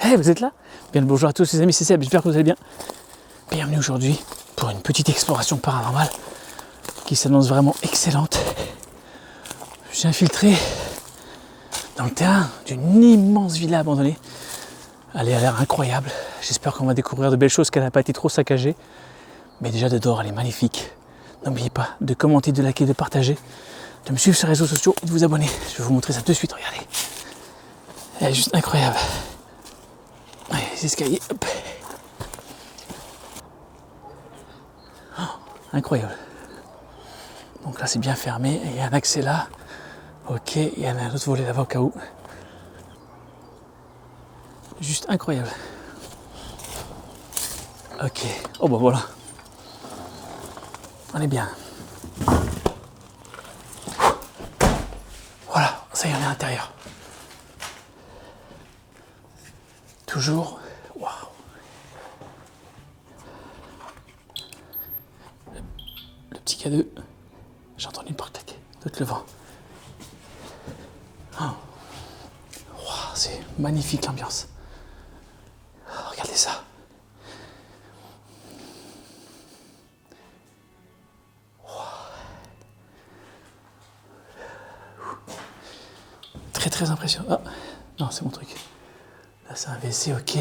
Hey, vous êtes là? Bien le bonjour à tous les amis, c'est Seb, j'espère que vous allez bien. Bienvenue aujourd'hui pour une petite exploration paranormale qui s'annonce vraiment excellente. Je suis infiltré dans le terrain d'une immense villa abandonnée. Elle a l'air incroyable. J'espère qu'on va découvrir de belles choses, qu'elle n'a pas été trop saccagée. Mais déjà de dehors, elle est magnifique. N'oubliez pas de commenter, de liker, de partager, de me suivre sur les réseaux sociaux et de vous abonner. Je vais vous montrer ça de suite, regardez. Elle est juste incroyable. Allez, les escaliers, hop. Oh, incroyable. Donc là, c'est bien fermé. Il y a un accès là. Ok, il y a un autre volet là-bas au cas où. Juste incroyable. Ok. Oh bah voilà. On est bien. Voilà, ça y est, on est à l'intérieur. Toujours. Waouh. Le petit K2. J'ai entendu une porte claquer. D'autres le vent. Oh. Wow, c'est magnifique l'ambiance. Oh, regardez ça. Très très impressionnant. Ah, non, c'est mon truc. Là, c'est un WC, ok.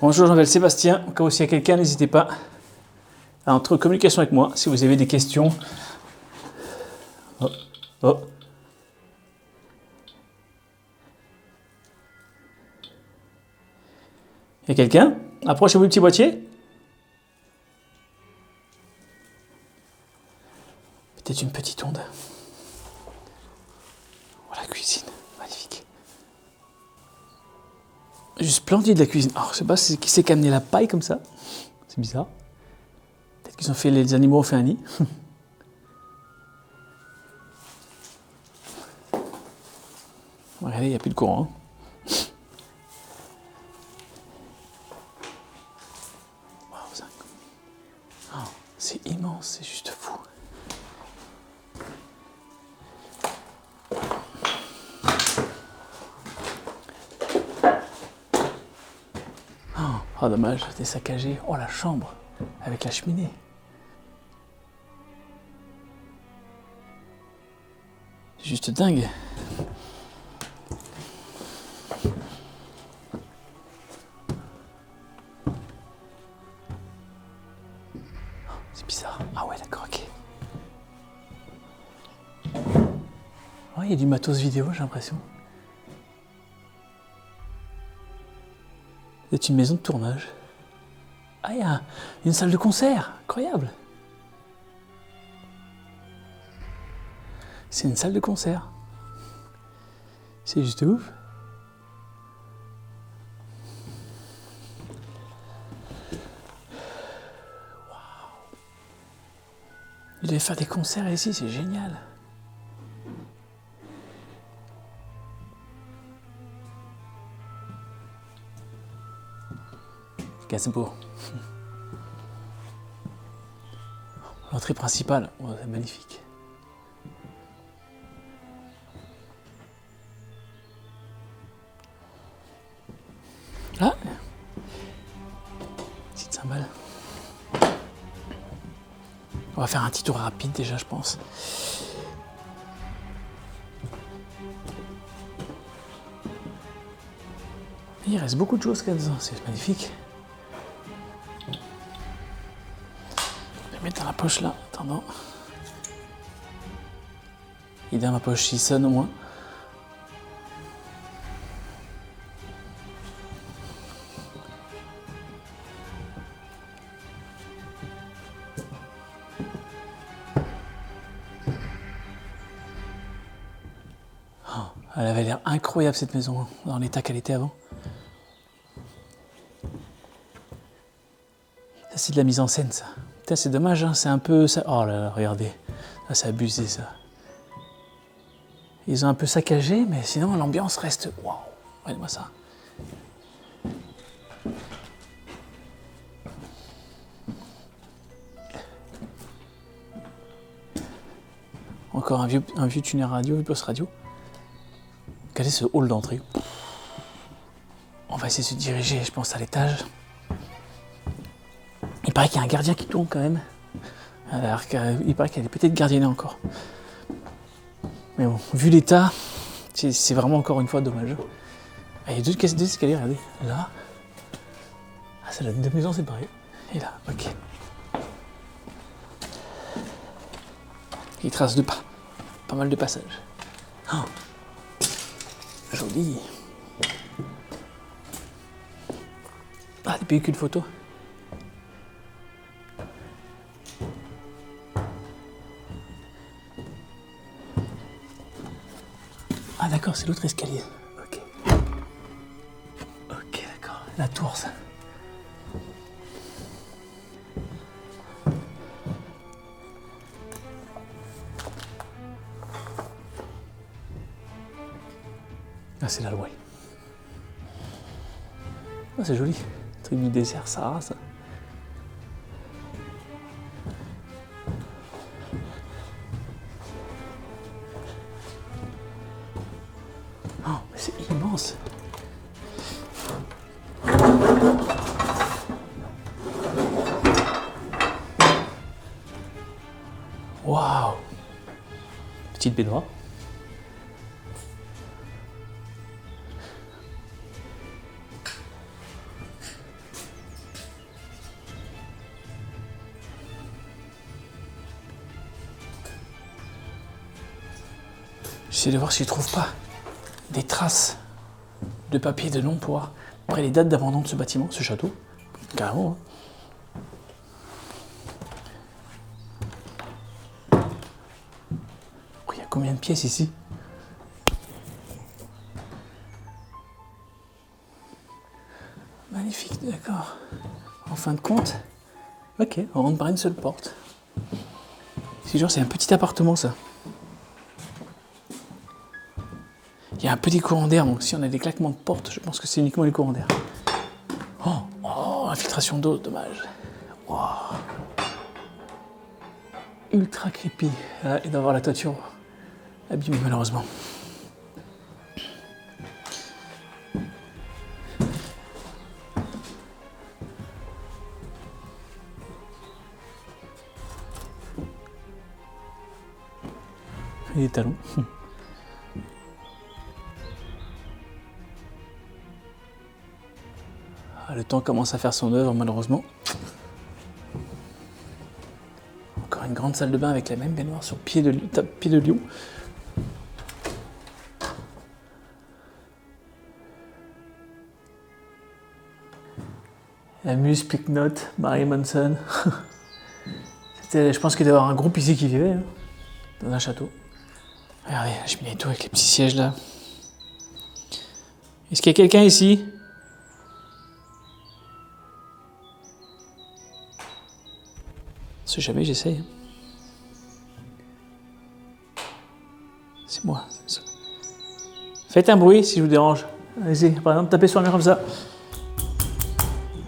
Bonjour, je m'appelle Sébastien. Au cas où s'il y a quelqu'un, n'hésitez pas à entrer en communication avec moi si vous avez des questions. Oh, oh. Il y a quelqu'un? Approchez-vous du petit boîtier. Peut-être une petite onde. Voilà la cuisine, magnifique. Juste splendide la cuisine. Alors, je sais pas qui c'est qui a amené la paille comme ça. C'est bizarre. Peut-être qu'ils ont fait, les animaux ont fait un nid. Regardez, il n'y a plus de courant. Wow, c'est immense, c'est juste fou. Oh, dommage, c'était saccagé. Oh, la chambre, avec la cheminée. C'est juste dingue. C'est bizarre. Ah ouais, d'accord, ok. Oh, il y a du matos vidéo, j'ai l'impression. C'est une maison de tournage. Ah, il y a une salle de concert. Incroyable. C'est une salle de concert. C'est juste ouf. Waouh. Il devait faire des concerts ici, c'est génial. Gazebo. L'entrée principale, oh, c'est magnifique. Ah, petite cymbale. On va faire un petit tour rapide déjà, je pense. Il reste beaucoup de choses là-dedans, c'est magnifique. Je vais mettre dans la poche là, attendant. Il est dans ma poche, s'il sonne au moins. Oh, elle avait l'air incroyable cette maison, hein, dans l'état qu'elle était avant. Ça c'est de la mise en scène ça. Putain, c'est dommage, hein, c'est un peu... Ça... Oh là là, regardez. Ça c'est abusé ça. Ils ont un peu saccagé, mais sinon l'ambiance reste... Waouh, regardez-moi ça. Encore un vieux tuner radio, vieux poste radio. Regardez ce hall d'entrée. On va essayer de se diriger, je pense, à l'étage. Il paraît qu'il y a un gardien qui tourne quand même. Alors, il paraît qu'il y a des petites gardiennes encore. Mais bon, vu l'état, c'est vraiment encore une fois dommage. Ah, il y a deux escaliers, regardez. Là. Ah, c'est la deux maisons séparées. Et là, ok. Il trace de pas. Pas mal de passages. Oh, joli. Ah, des pellicules photo. Ah d'accord, c'est l'autre escalier. Ok. Ok, d'accord. La tour, ça. Ah, c'est la loi. Ah, c'est joli. Truc du désert, Sahara, ça. Oh, mais c'est immense. Waouh. Petite baignoire. J'essaie de voir si je trouve pas des traces de papier de non-poids après les dates d'abandon de ce bâtiment, ce château. Carrément. Hein. Oh, il y a combien de pièces ici? Magnifique, d'accord. En fin de compte, ok, on rentre par une seule porte. C'est genre, c'est un petit appartement, ça. Il y a un petit courant d'air, donc si on a des claquements de porte, je pense que c'est uniquement les courants d'air. Oh, infiltration d'eau, dommage. Wow. Ultra creepy. Ah, et d'avoir la toiture abîmée, malheureusement. Et les talons. Ah, le temps commence à faire son œuvre, malheureusement. Encore une grande salle de bain avec la même baignoire sur pied de lion. Amuse, Pick Note, Marie Manson. Je pense qu'il doit y avoir un groupe ici qui vivait, hein, dans un château. Regardez, la cheminée et tout avec les petits sièges là. Est-ce qu'il y a quelqu'un ici? Si jamais j'essaye. C'est moi. Faites un bruit si je vous dérange. Allez-y, par exemple, tapez sur le mur comme ça.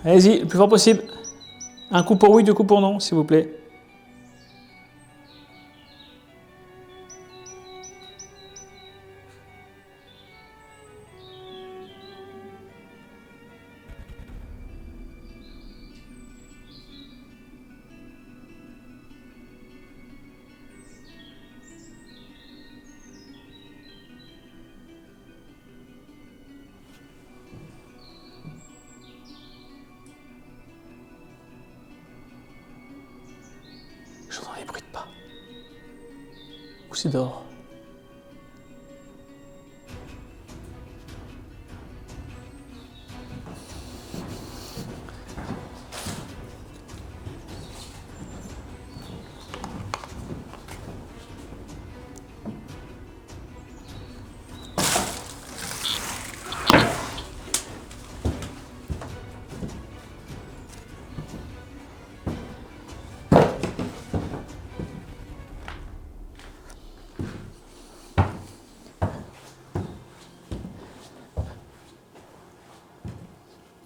Allez-y, le plus fort possible. Un coup pour oui, deux coups pour non, s'il vous plaît. J'entends des bruits de pas. Ou c'est dehors.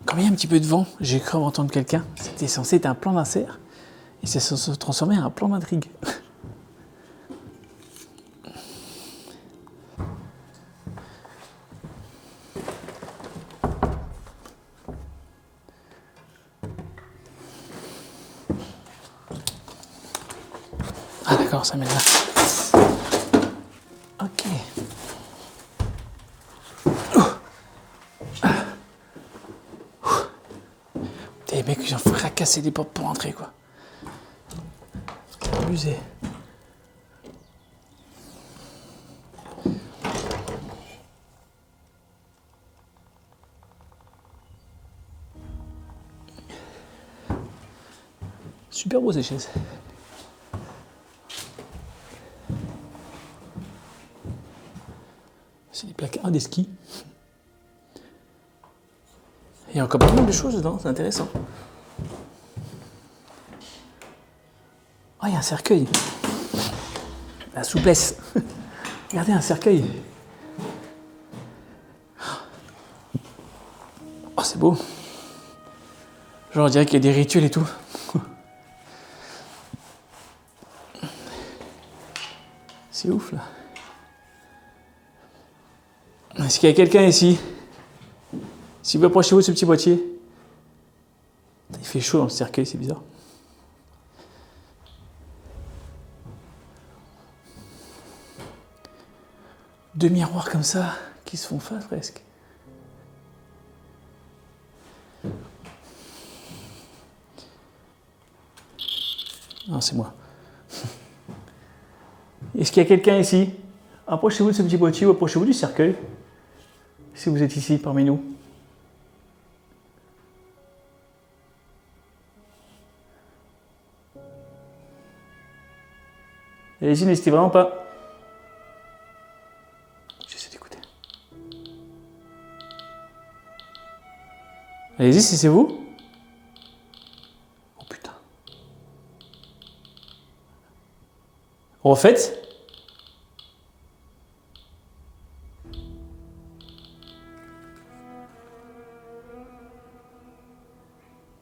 Quand il y a un petit peu de vent, j'ai cru entendre quelqu'un. C'était censé être un plan d'insert. Et c'est censé se transformer en un plan d'intrigue. Non, ça mène là. Ok. Les mecs, ils ont fracassé des portes pour entrer, quoi. Abusé. Super beau ces chaises. C'est des placards, des skis. Il y a encore pas mal de choses dedans, c'est intéressant. Oh, il y a un cercueil. La souplesse. Regardez, un cercueil. Oh, c'est beau. Genre, on dirait qu'il y a des rituels et tout. C'est ouf, là. Est-ce qu'il y a quelqu'un ici? Si vous approchez-vous de ce petit boîtier. Il fait chaud dans le cercueil, c'est bizarre. Deux miroirs comme ça, qui se font face presque. Non, c'est moi. Est-ce qu'il y a quelqu'un ici? Approchez-vous de ce petit boîtier ou approchez-vous du cercueil. Si vous êtes ici parmi nous. Allez-y, n'hésitez vraiment pas. J'essaie d'écouter. Allez-y, si c'est vous. Oh putain. Refaites.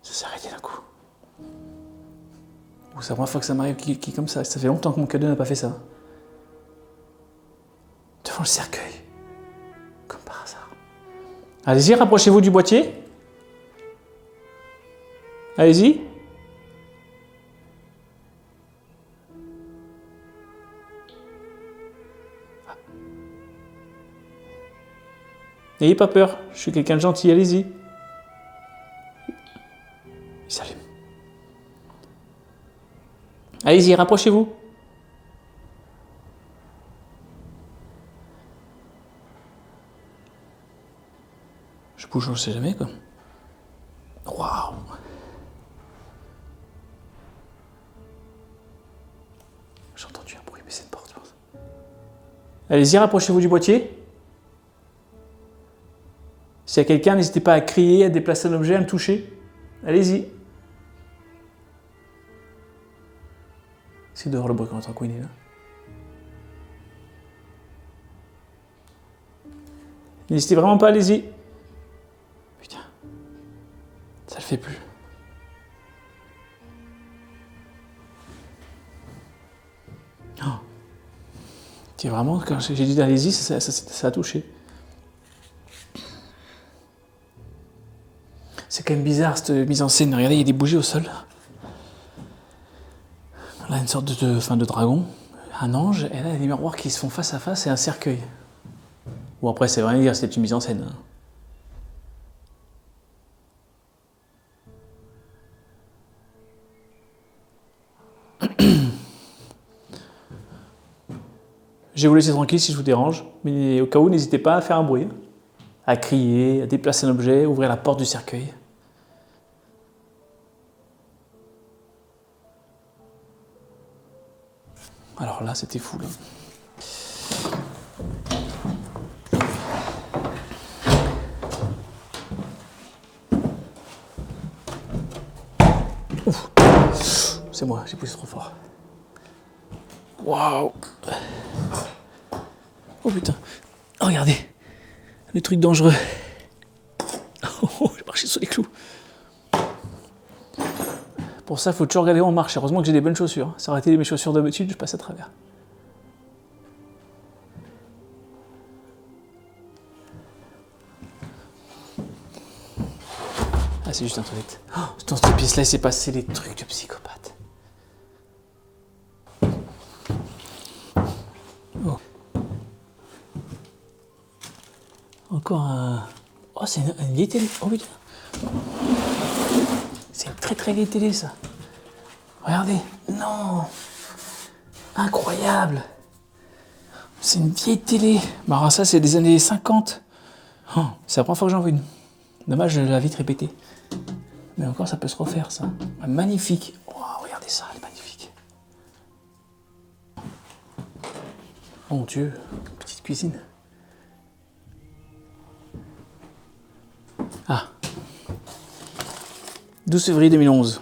Ça s'est arrêté d'un coup. C'est la première fois que ça m'arrive qui est comme ça. Ça fait longtemps que mon cadeau n'a pas fait ça. Devant le cercueil. Comme par hasard. Allez-y, rapprochez-vous du boîtier. Allez-y. N'ayez pas peur, je suis quelqu'un de gentil, allez-y. Il s'allume. Allez-y, rapprochez-vous. Je bouge, on ne sait jamais, quoi. Waouh. J'ai entendu un bruit, mais c'est une porte, je pense. Allez-y, rapprochez-vous du boîtier. S'il y a quelqu'un, n'hésitez pas à crier, à déplacer un objet, à me toucher. Allez-y. C'est dehors le bruit qu'on entend couiner là. N'hésitez vraiment pas, allez-y. Putain. Ça le fait plus. Oh. C'est vraiment, quand j'ai dit allez-y, ça a touché. C'est quand même bizarre cette mise en scène. Regardez, il y a des bougies au sol. Là, une sorte de dragon, un ange, et là, il y a des miroirs qui se font face à face et un cercueil. Bon, après, c'est rien à dire, c'est une mise en scène. Je vais vous laisser tranquille si je vous dérange, mais au cas où, n'hésitez pas à faire un bruit, à crier, à déplacer un objet, ouvrir la porte du cercueil. Alors là, c'était fou, là. Ouf. C'est moi, j'ai poussé trop fort. Waouh. Oh putain. Oh, regardez. Le truc dangereux. Oh, j'ai marché sur les clous. Pour ça, il faut toujours regarder où on marche. Heureusement que j'ai des bonnes chaussures. Ça aurait été mes chaussures d'habitude, je passe à travers. Ah, c'est juste un toilette. Oh, dans cette pièce-là, il s'est passé des trucs de psychopathe. encore un... Oh, c'est une vieille télé. Oh putain. C'est une très très vieille télé, ça. Regardez. Non. Incroyable. C'est une vieille télé. Bah, alors ça, c'est des années 50. Oh, c'est la première fois que j'en vois une. Dommage, je l'ai vite répété. Mais encore, ça peut se refaire, ça. Magnifique. Oh, regardez ça, elle est magnifique. Oh mon Dieu, petite cuisine. Ah. 12 février 2011.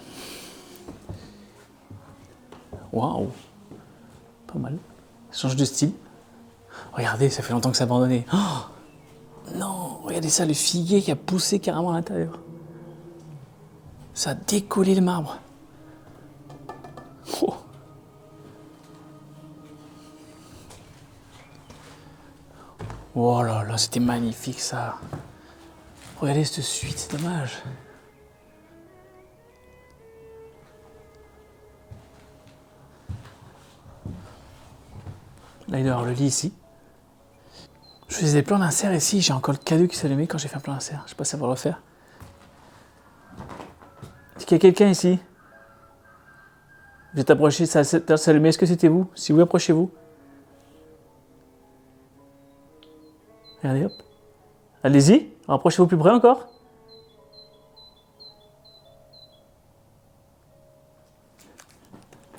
Waouh. Pas mal. Ça change de style. Regardez, ça fait longtemps que c'est abandonné. Oh non, regardez ça, le figuier qui a poussé carrément à l'intérieur. Ça a décollé le marbre. Oh. Oh là là, c'était magnifique ça. Regardez cette suite, c'est dommage. Là, il doit y avoir le lit ici. Je faisais des plans d'insert ici, j'ai encore le cadeau qui s'allumait quand j'ai fait un plan d'insert. Je sais pas si ça va le refaire. Est-ce qu'il y a quelqu'un ici? Vous êtes approché, ça s'allumait. Est-ce que c'était vous? Si oui, approchez-vous. Regardez, hop. Allez-y, rapprochez-vous plus près encore.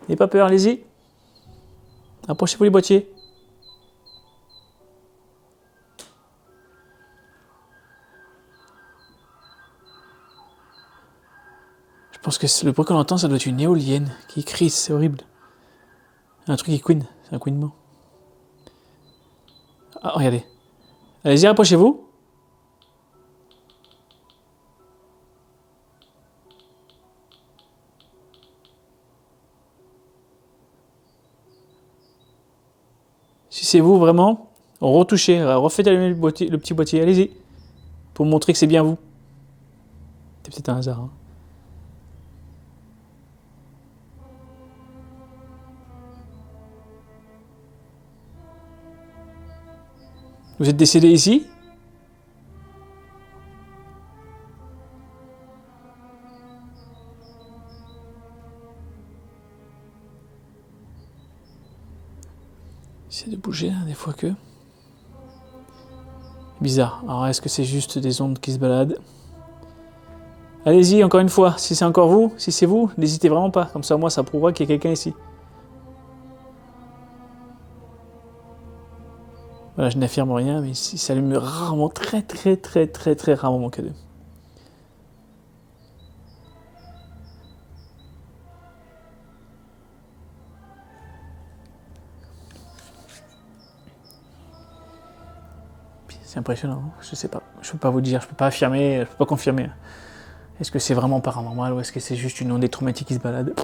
N'ayez pas peur, allez-y. Approchez-vous les boîtiers. Je pense que le bruit qu'on entend, ça doit être une éolienne qui crie, c'est horrible. Un truc qui couine, c'est un couinement. Ah, regardez. Allez-y, rapprochez-vous. Si c'est vous, vraiment, retouchez, refaites allumer le petit boîtier, allez-y. Pour montrer que c'est bien vous. C'est peut-être un hasard. Hein. Vous êtes décédé ici? J'essaie de bouger, hein, des fois que... Bizarre. Alors, est-ce que c'est juste des ondes qui se baladent? Allez-y, encore une fois. Si c'est encore vous, si c'est vous, n'hésitez vraiment pas. Comme ça, moi, ça prouvera qu'il y a quelqu'un ici. Voilà, je n'affirme rien, mais il s'allume rarement, très rarement mon cadeau. C'est impressionnant, hein. Je sais pas. Je peux pas vous dire, je peux pas affirmer, je peux pas confirmer. Est-ce que c'est vraiment paranormal ou est-ce que c'est juste une onde électromagnétique qui se balade?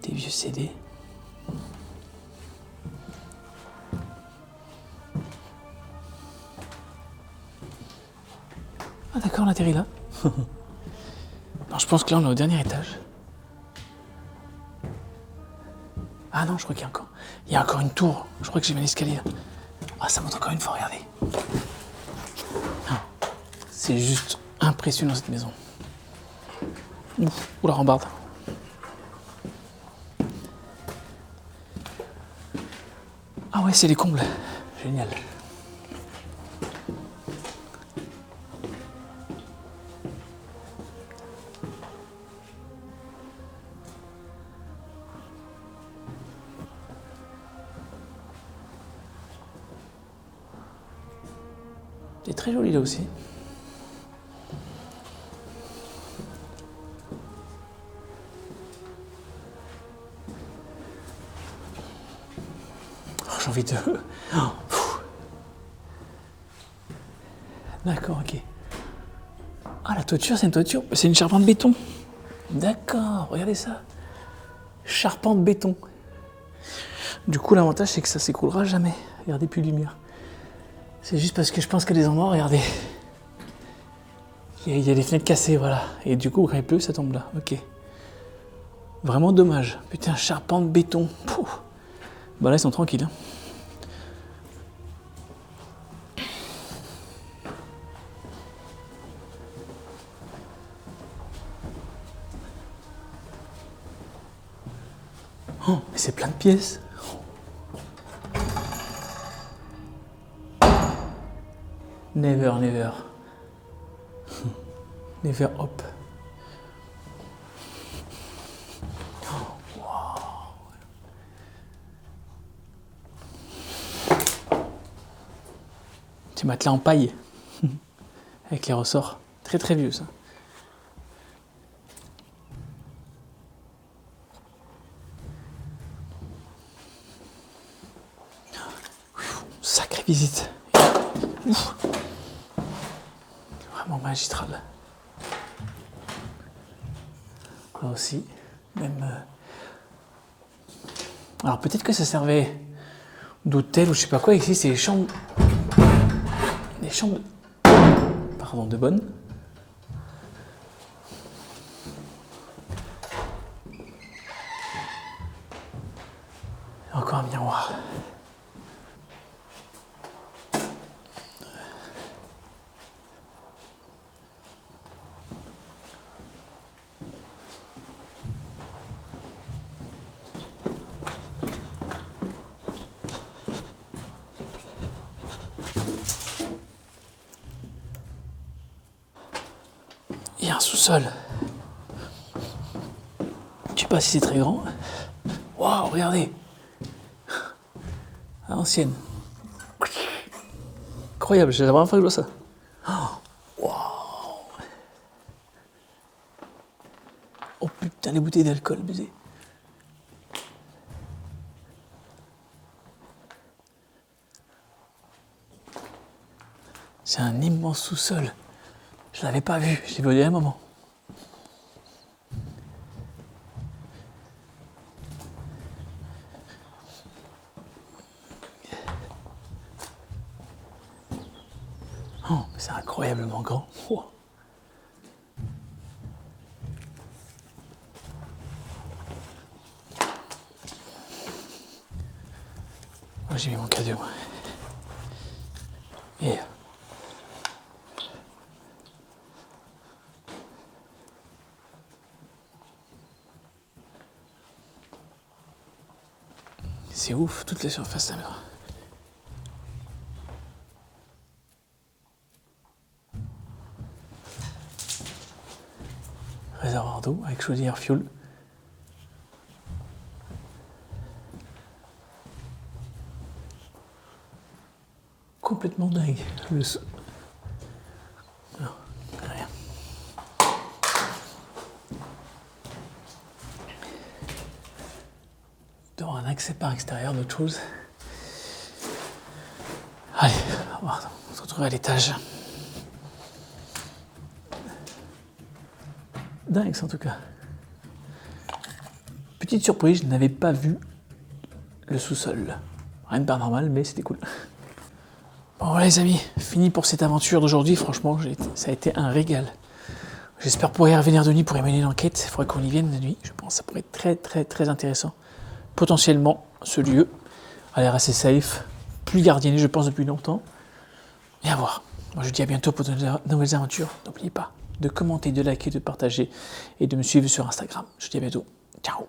Des vieux CD. Ah d'accord, on atterrit là. Non, je pense que là on est au dernier étage. Ah non, je crois qu'il y a encore... Il y a encore une tour. Je crois que j'ai mis l'escalier. Ah, ça monte encore une fois, regardez. C'est juste impressionnant cette maison. Ouf, ou la rambarde. Ah ouais, c'est les combles. Génial. C'est très joli là aussi. Oh, j'ai envie de... Oh, d'accord, ok. Ah, la toiture, c'est une toiture. C'est une charpente béton. D'accord, regardez ça. Charpente béton. Du coup, l'avantage, c'est que ça s'écroulera jamais. Regardez, plus de lumière. C'est juste parce que je pense qu'il y a des endroits, regardez. Il y a des fenêtres cassées, voilà. Et du coup, quand il pleut, ça tombe là. Ok. Vraiment dommage. Putain, charpente, béton. Pouf. Bah là, ils sont tranquilles. Hein. Oh, mais c'est plein de pièces. Never, never. Never hop. Petit matelas en paille. Avec les ressorts. Très très vieux ça. Sacrée visite. Ouf. Vraiment magistral. Là aussi, même. Alors peut-être que ça servait d'hôtel ou je sais pas quoi. Ici, c'est les chambres. Les chambres. Pardon, de bonne. Encore un miroir. Il y a un sous-sol. Je sais pas si c'est très grand. Waouh, regardez. À l'ancienne. Incroyable, c'est la première fois que je vois ça. Oh, waouh. Oh putain, les bouteilles d'alcool, baiser. C'est un immense sous-sol. Je l'avais pas vu, je l'ai vu au dernier moment. Oh, c'est incroyablement grand. Oh. Oh, j'ai mis mon cadeau. Et c'est ouf, toutes les surfaces de la maison. Réservoir d'eau avec chaudière fuel. Complètement dingue. Non, rien. Dans un accès par extérieur d'autre chose. Allez, on va se retrouver à l'étage. Dingue en tout cas. Petite surprise, je n'avais pas vu le sous-sol. Rien de paranormal, mais c'était cool. Bon voilà les amis, fini pour cette aventure d'aujourd'hui. Franchement, ça a été un régal. J'espère pouvoir y revenir de nuit pour y mener l'enquête. Il faudrait qu'on y vienne de nuit. Je pense que ça pourrait être très très très intéressant. Potentiellement, ce lieu a l'air assez safe. Plus gardienné, je pense, depuis longtemps. Et à voir. Moi, je vous dis à bientôt pour de nouvelles aventures. N'oubliez pas de commenter, de liker, de partager et de me suivre sur Instagram. Je vous dis à bientôt. Ciao.